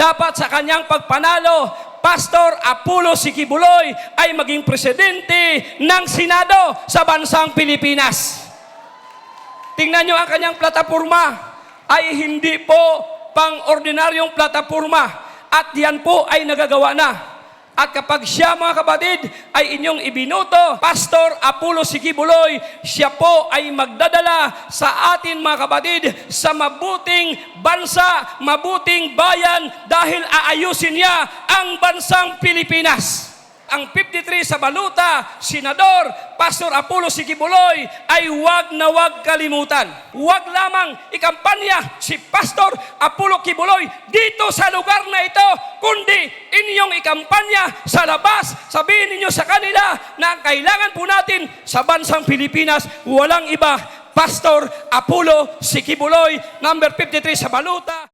dapat sa kanyang pagpanalo, Pastor Apollo Sikibuloy ay maging presidente ng Senado sa bansang Pilipinas. Tingnan nyo ang kanyang plataporma ay hindi po pang-ordinaryong plataporma at yan po ay nagagawa na. At kapag siya, mga kapatid, ay inyong ibinuto, Pastor Apollo Sikibuloy, siya po ay magdadala sa atin, mga kapatid, sa mabuting bansa, mabuting bayan, dahil aayusin niya ang bansang Pilipinas. Ang 53 sa baluta, Senador Pastor Apollo Sikibuloy, ay huwag na huwag kalimutan. Huwag lamang ikampanya si Pastor Apollo Kibuloy dito sa lugar na ito, kundi inyong ikampanya sa labas. Sabihin ninyo sa kanila na ang kailangan po natin sa bansang Pilipinas, walang iba, Pastor Apollo Sikibuloy, number 53 sa baluta.